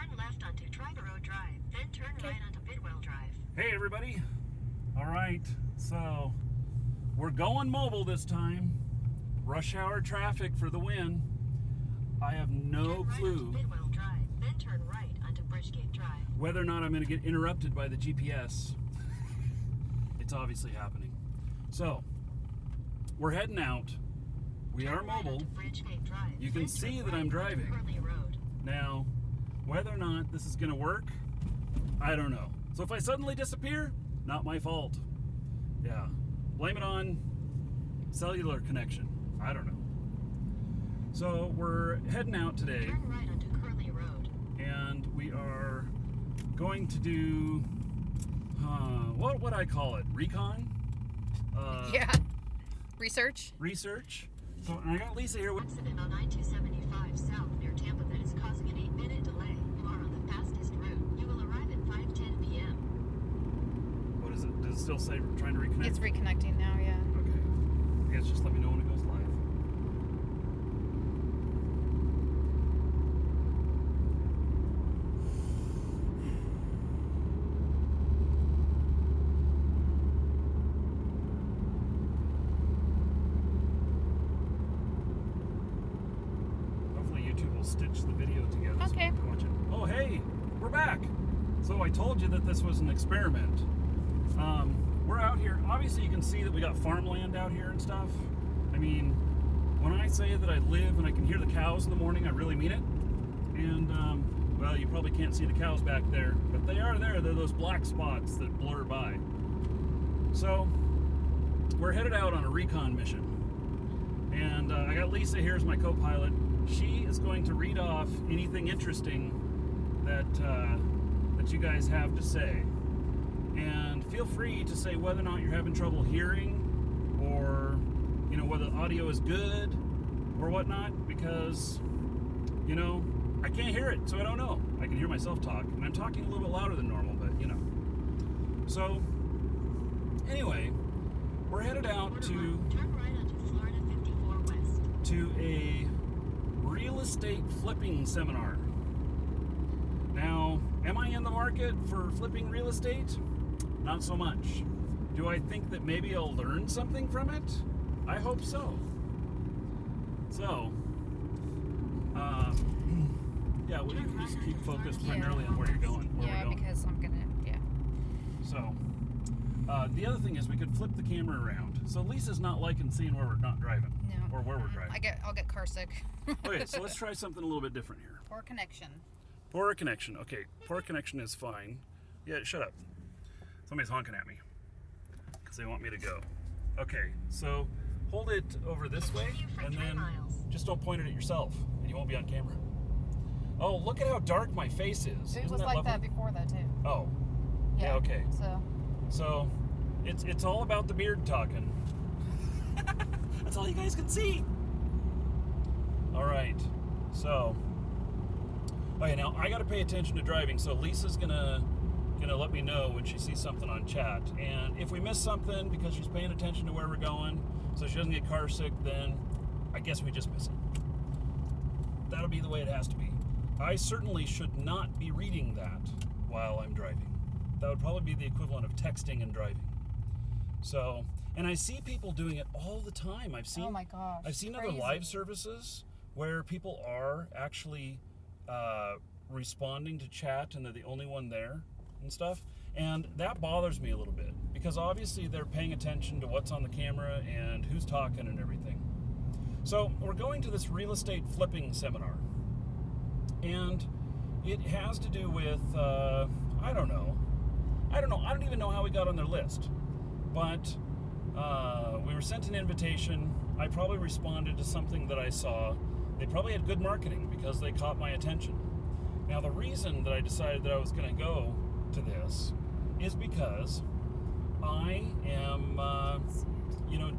Turn left onto Triborough Drive, then turn right onto Bidwell Drive. Hey everybody. All right, so we're going mobile this time. Rush hour traffic for the win. I have no Turn clue right onto Bidwell Drive, then turn right onto Bridgegate Drive. whether or not I'm going to get interrupted by the GPS. It's obviously happening. So, we're heading out. We are Turn right mobile. onto Bridgegate Drive, You can then see turn that I'm right onto driving. Curley Road. Now, whether or not this is going to work, I don't know. So if I suddenly disappear, not my fault. Yeah. Blame it on cellular connection. I don't know. So we're heading out today, Turn right onto Curley Road. and we are going to do, what would I call it? Recon? Yeah. Research. Research. So, and I got Lisa here with... Accident on I-275 south near Tampa that is causing an 8-minute delay. You are on the fastest route. You will arrive at 5:10 p.m. What is it? Does it still say trying to reconnect? It's reconnecting now, yeah. Okay. I guess just let me know when it goes live. Hopefully YouTube will stitch the video together so Okay. you can watch it. Oh, hey, we're back. So I told you that this was an experiment. We're out here. Obviously, you can see that we got farmland out here and stuff. I mean, when I say that I live and I can hear the cows in the morning, I really mean it. And, well, you probably can't see the cows back there, but they are there. They're those black spots that blur by. So, we're headed out on a recon mission. And I got Lisa here as my co-pilot. She is going to read off anything interesting that you guys have to say. And feel free to say whether or not you're having trouble hearing, or whether the audio is good or whatnot, because I can't hear it, so I don't know. I can hear myself talk, and I'm talking a little bit louder than normal, but So anyway, we're headed out Turn right onto Florida 54 West. to a real estate flipping seminar. Now, am I in the market for flipping real estate? Not so much. Do I think that maybe I'll learn something from it? I hope so. So, yeah, well, you can just keep focused primarily on where you're going. Where Yeah, we're going. because I'm gonna, yeah. So, the other thing is we could flip the camera around. So Lisa's not liking seeing where we're not driving. No. Or where we're driving. I'll get car sick. Okay, so let's try something a little bit different here. Poor connection. Poor connection. Okay, poor connection is fine. Yeah, shut up. Somebody's honking at me because they want me to go. Okay, so hold it over this way, Continue for and 3 then miles. just don't point it at yourself, and you won't be on camera. Oh, look at how dark my face is. It Isn't was that like lovely? that before, though, too. Oh, yeah. Okay. So, So it's all about the beard talking. That's all you guys can see. All right. So, okay, now I got to pay attention to driving. So Lisa's gonna let me know when she sees something on chat, and if we miss something because she's paying attention to where we're going, so she doesn't get car sick, then I guess we just miss it. That'll be the way it has to be. I certainly should not be reading that while I'm driving. That would probably be the equivalent of texting and driving. So, and I see people doing it all the time. I've seen, oh my gosh. I've seen other crazy. live services where people are actually responding to chat, and they're the only one there and stuff. And that bothers me a little bit, because obviously they're paying attention to what's on the camera and who's talking and everything. So we're going to this real estate flipping seminar, and it has to do with, I don't know. I don't even know how we got on their list, but we were sent an invitation. I probably responded to something that I saw. They probably had good marketing because they caught my attention. Now, the reason that I decided that I was going to go to this is because I am,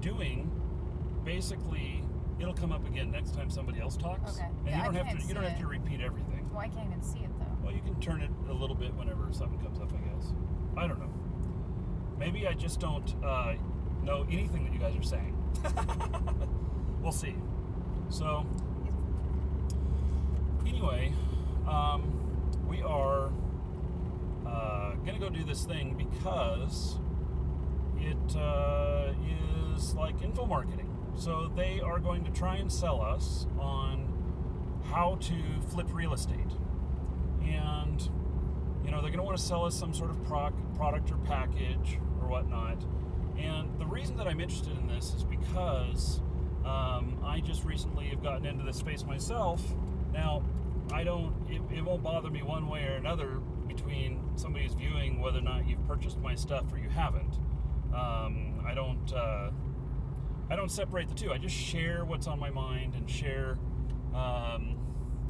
doing basically. It'll come up again next time somebody else talks. Okay. And Yeah, you don't I have to. can't You don't see have to it. repeat everything. Well, I can't even see it, though. Well, you can turn it a little bit whenever something comes up, I guess. I don't know. Maybe I just don't know anything that you guys are saying. We'll see. So, anyway, we go do this thing because it is like info marketing. So they are going to try and sell us on how to flip real estate. And, you know, they're going to want to sell us some sort of product or package or whatnot. And the reason that I'm interested in this is because I just recently have gotten into this space myself. Now, it won't bother me one way or another between somebody's viewing whether or not you've purchased my stuff or you haven't. I don't separate the two. I just share what's on my mind and share,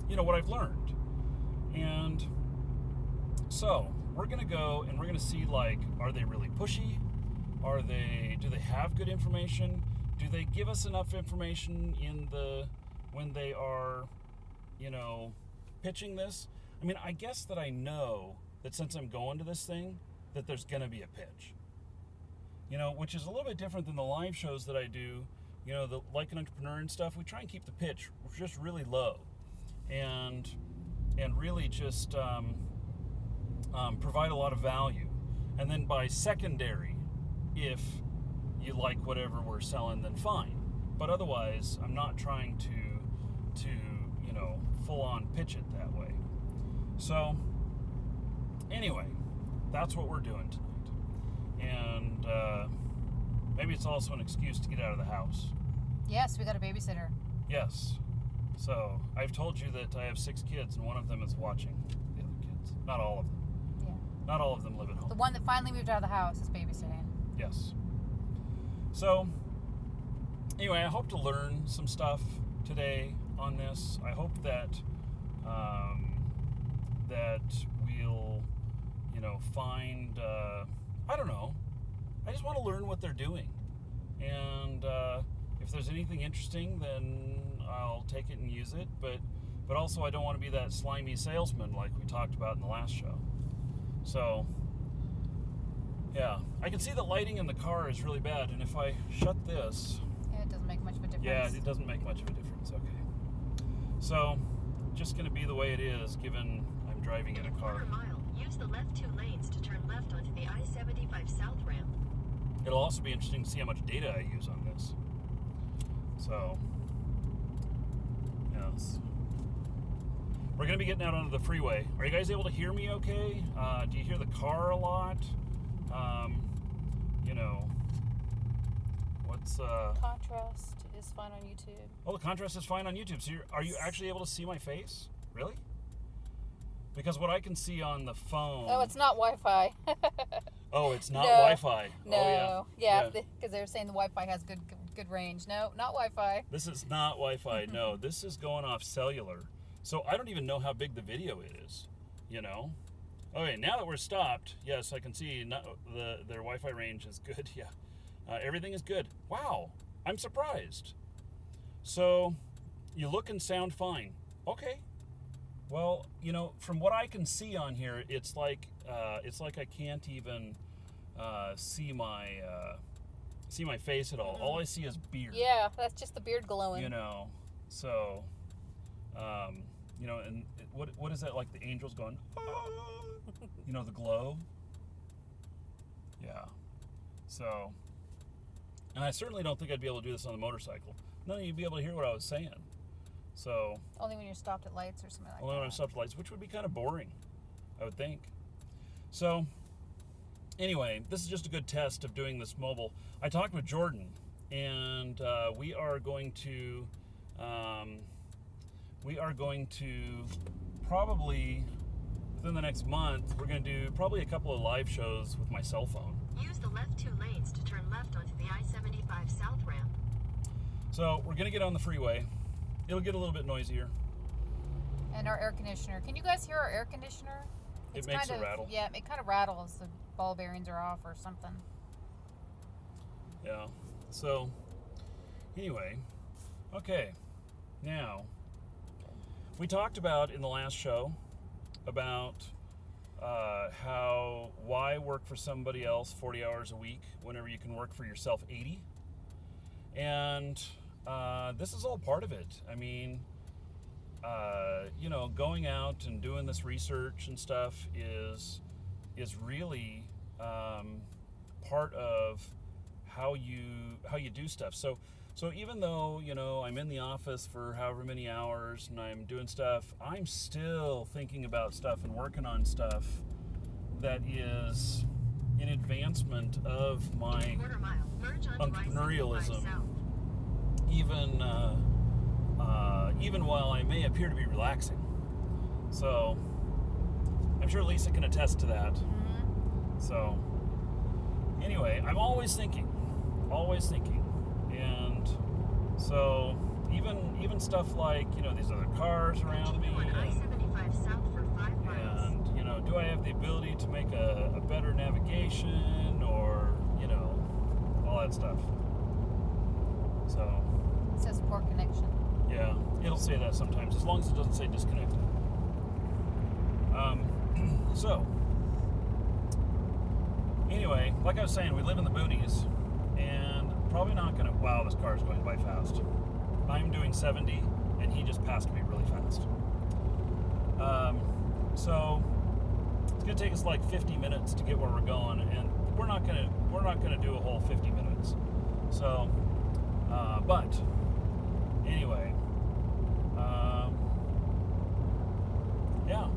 you know, what I've learned. And so we're going to go and we're going to see, like, are they really pushy? Do they have good information? Do they give us enough information when they are, you know, pitching this? I mean, I guess that I know that since I'm going to this thing, that there's going to be a pitch. You know, which is a little bit different than the live shows that I do. You know, the Like an Entrepreneur and stuff, we try and keep the pitch just really low. And really just provide a lot of value. And then by secondary, if you like whatever we're selling, then fine. But otherwise, I'm not trying to you know, full on pitch it that way. So anyway, that's what we're doing tonight. And maybe it's also an excuse to get out of the house. Yes, we got a babysitter. Yes. So I've told you that I have 6 kids, and one of them is watching the other kids. Not all of them. Yeah. Not all of them live at home. The one that finally moved out of the house is babysitting. Yes. So, anyway, I hope to learn some stuff today on this. I hope that that we'll, you know, find, I don't know. I just want to learn what they're doing. And if there's anything interesting, then I'll take it and use it. But also, I don't want to be that slimy salesman like we talked about in the last show. So, yeah, I can see the lighting in the car is really bad, and if I shut this... Yeah, it doesn't make much of a difference. Yeah, it doesn't make much of a difference, okay. So, just going to be the way it is, given I'm driving in a car. Quarter mile, use the left 2 lanes to turn left onto the I-75 South ramp. It'll also be interesting to see how much data I use on this. So, yes. We're going to be getting out onto the freeway. Are you guys able to hear me okay? Do you hear the car a lot? You know, what's... Contrast is fine on YouTube. Oh, the contrast is fine on YouTube. So are you actually able to see my face? Really? Because what I can see on the phone... Oh, it's not Wi-Fi. Oh, it's not No. Wi-Fi. No. Oh, yeah. Because they were saying the Wi-Fi has good range. No, not Wi-Fi. This is not Wi-Fi. No, this is going off cellular. So I don't even know how big the video is, you know? Okay, now that we're stopped, yes, I can see their Wi-Fi range is good. Yeah, everything is good. Wow, I'm surprised. So you look and sound fine. Okay. Well, you know, from what I can see on here, it's like I can't even see my face at all. Mm-hmm. All I see is beard. Yeah, that's just the beard glowing. You know, so, you know, and what is that, like the angels going, ah, you know, the glow? Yeah. So, and I certainly don't think I'd be able to do this on the motorcycle. No, you'd be able to hear what I was saying. So, Only when you're stopped at lights or something like only that. when I'm stopped at lights, which would be kind of boring, I would think. So, anyway, this is just a good test of doing this mobile. I talked with Jordan, and we are going to probably within the next month, we're going to do probably a couple of live shows with my cell phone. Use the left 2 lanes to turn left onto the I-75 South ramp. So we're going to get on the freeway. It'll get a little bit noisier. And our air conditioner. Can you guys hear our air conditioner? It makes a rattle. Yeah, it kind of rattles. The ball bearings are off or something. Yeah. So, anyway, okay. Now, we talked about in the last show about why work for somebody else 40 hours a week whenever you can work for yourself 80. And this is all part of it. I mean, you know, going out and doing this research and stuff is is really part of how you do stuff. So even though, I'm in the office for however many hours and I'm doing stuff, I'm still thinking about stuff and working on stuff that is in advancement of my Quarter mile. Merge onto entrepreneurialism. I-75 South. Even while I may appear to be relaxing. So I'm sure Lisa can attest to that. Mm-hmm. So anyway, I'm always thinking. And so even stuff like, these other cars around me, Continue on I-75 South for 5 miles. and do I have the ability to make a better navigation, or all that stuff. So It says poor connection. yeah, it'll say that sometimes, as long as it doesn't say disconnected. So anyway, like I was saying, we live in the boonies, and probably not gonna. Wow, this car is going by fast. I'm doing 70, and he just passed me really fast. So it's gonna take us like 50 minutes to get where we're going, and we're not gonna do a whole 50 minutes. So, but anyway, yeah.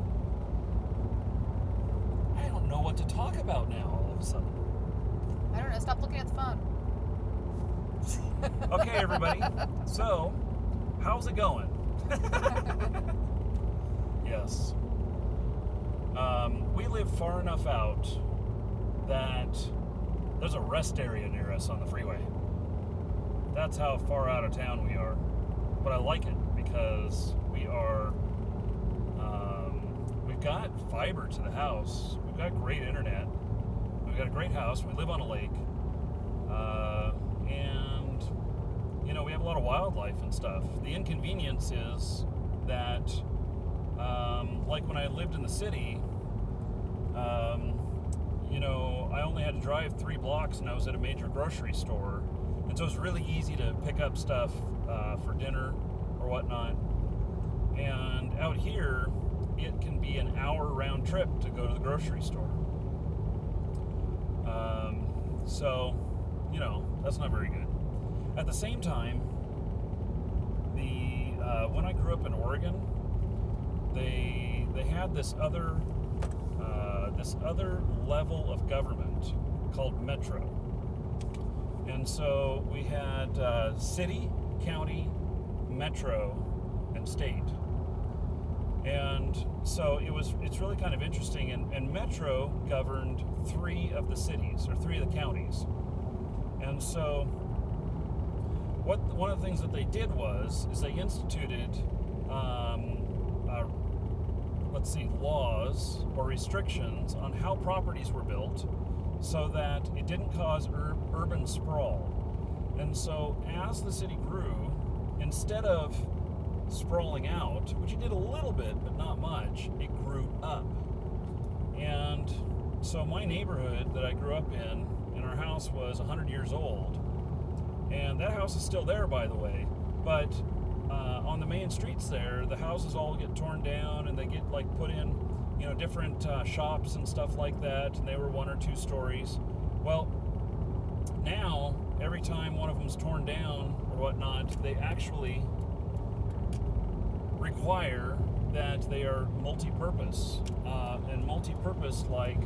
I don't know what to talk about now all of a sudden. I don't know. Stop looking at the phone. Okay, everybody. So, how's it going? Yes. We live far enough out that there's a rest area near us on the freeway. That's how far out of town we are. But I like it because we've got fiber to the house. We've got great internet. We've got a great house. We live on a lake. And, we have a lot of wildlife and stuff. The inconvenience is that, like when I lived in the city, I only had to drive 3 blocks and I was at a major grocery store. And so it's really easy to pick up stuff for dinner or whatnot. And out here, it can be an hour round trip to go to the grocery store. So, that's not very good. At the same time, when I grew up in Oregon, they had this other level of government called Metro. And so we had city, county, metro, and state. And so it's really kind of interesting. And Metro governed 3 of the cities, or 3 of the counties. And so one of the things that they did is they instituted, laws or restrictions on how properties were built so that it didn't cause urban sprawl. And so as the city grew, instead of sprawling out, which it did a little bit, but not much, it grew up. And so my neighborhood that I grew up in our house was 100 years old. And that house is still there, by the way. But on the main streets there, the houses all get torn down and they get put in, different shops and stuff like that. And they were 1 or 2 stories. Well, now every time one of them's torn down or whatnot, they actually require that they are multi-purpose, and multi-purpose like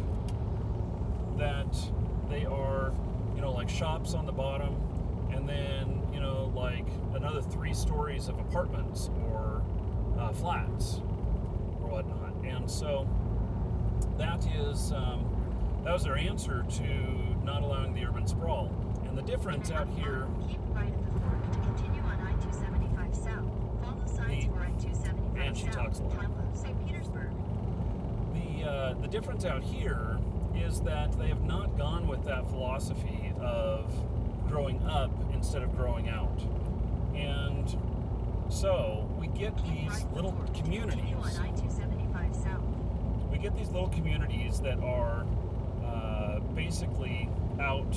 that they are, like shops on the bottom, and then another 3 stories of apartments or flats or whatnot. And so that was their answer to not allowing the urban sprawl. And the difference out here. Keep right at the fork to continue on I-275 South. Follow signs for I-275 And she South. talks a lot. Tampa, St. Petersburg. The difference out here is that they have not gone with that philosophy of growing up instead of growing out. And so we get these little communities. On I-275 South. We get these little communities that are basically out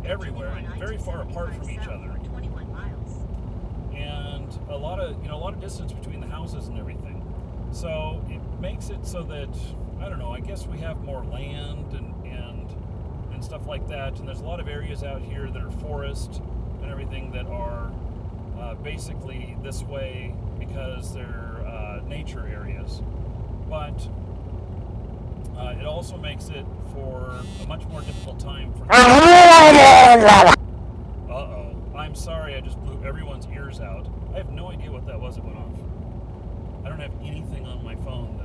everywhere, very far apart from each other. 21 miles. And a lot of distance between the houses and everything. So it makes it so that, I don't know, I guess we have more land and stuff like that. And there's a lot of areas out here that are forest and everything that are basically this way because they're nature areas. But it also makes it for a much more difficult time for... Uh-oh. I'm sorry, I just blew everyone's ears out. I have no idea what that was that went off. I don't have anything on my phone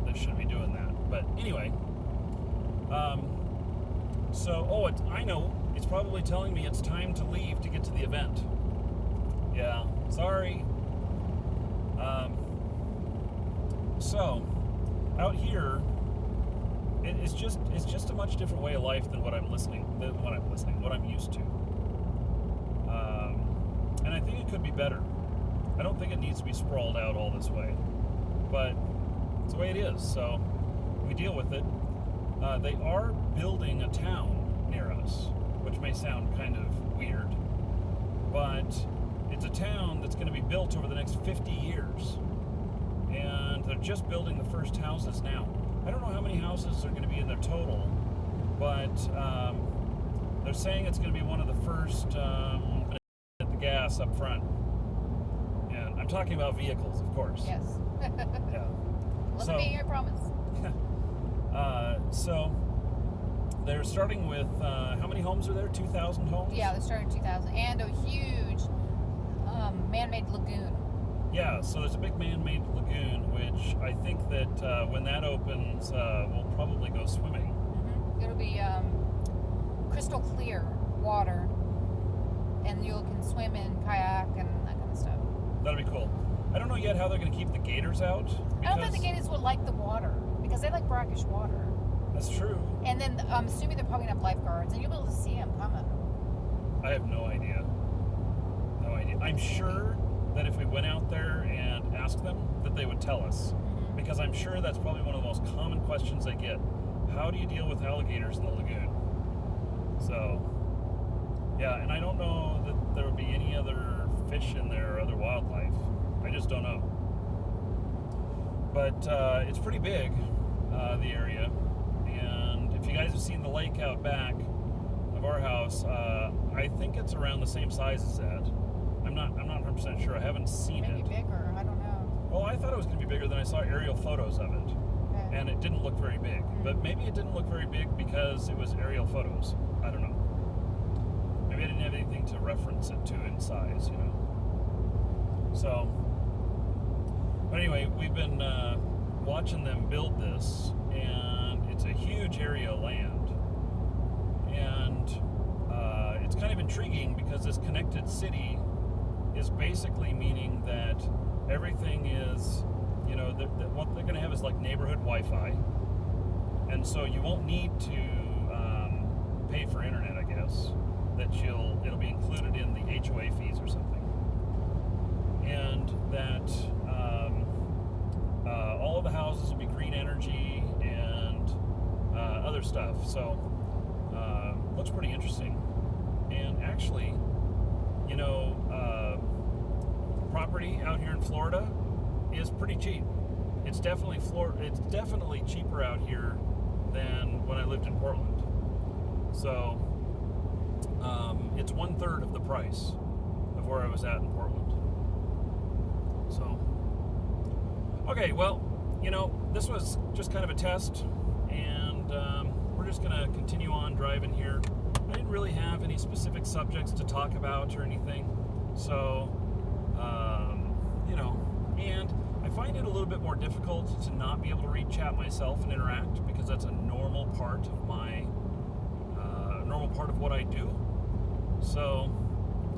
that should be doing that. But anyway, I know. It's probably telling me it's time to leave to get to the event. Yeah, sorry. So, out here, it's just a much different way of life than what I'm used to. And I think it could be better. I don't think it needs to be sprawled out all this way, but it's the way it is, so we deal with it. They are building a town near us, which may sound kind of weird, but it's a town that's going to be built over the next 50 years, and they're just building the first houses now. I don't know how many houses are going to be in their total, but they're saying it's going to be one of the first at the gas up front. And I'm talking about vehicles, of course. Yes. Yeah. Let me be, I promise. So they're starting with how many homes are there? 2,000 homes? Yeah, they started in 2000, and a huge man-made lagoon. Yeah, so there's a big man-made lagoon, which I think that when that opens, we'll probably go swimming. Mm-hmm. It'll be crystal clear water, and you can swim in kayak and that kind of stuff. That'll be cool. I don't know yet how they're going to keep the gators out. I don't think the gators would like the water, because they like brackish water. That's true. And then I'm assuming they're probably going to have lifeguards, and you'll be able to see them coming. I have no idea. No idea. I'm sure that if we went out there and asked them, that they would tell us. Mm-hmm. Because I'm sure that's probably one of the most common questions they get. How do you deal with alligators in the lagoon? So, yeah, and I don't know that there would be any other fish in there or other wildlife. I just don't know. But it's pretty big, the area. And if you guys have seen the lake out back of our house, I think it's around the same size as that. I'm not 100% sure. I haven't seen Maybe it. bigger, I don't know. Well, I thought it was going to be bigger than I saw aerial photos of it. Okay. And it didn't look very big. Mm-hmm. But maybe it didn't look very big because it was aerial photos. I don't know. Maybe I didn't have anything to reference it to in size, you know. So, but anyway, we've been watching them build this, and it's a huge area of land. And it's kind of intriguing because this connected city is basically meaning that everything is, you know, what they're going to have is like neighborhood Wi-Fi, and so you won't need to pay for internet, I guess. That it'll be included in the HOA fees or something, and that all of the houses will be green energy and other stuff. So looks pretty interesting, and actually, you know, property out here in Florida is pretty cheap. It's definitely cheaper out here than when I lived in Portland. So it's 1/3 of the price of where I was at in Portland. So, okay, well, you know, this was just kind of a test, and we're just gonna continue on driving here. I didn't really have any specific subjects to talk about or anything, so you know, and I find it a little bit more difficult to not be able to read chat myself and interact, because that's a normal part of my part of what I do. So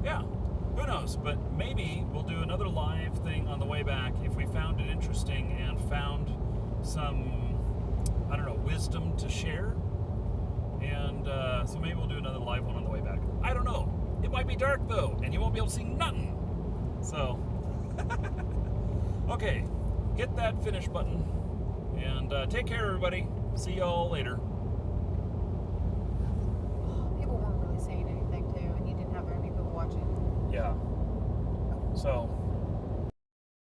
yeah, who knows, but maybe we'll do another live thing on the way back if we found it interesting and found some, I don't know, wisdom to share. And so maybe we'll do another live one on the way back. I don't know. It might be dark though, and you won't be able to see nothing. So, okay, hit that finish button, and take care, everybody. See y'all later. People weren't really saying anything too, and you didn't have any people watching. Yeah. So.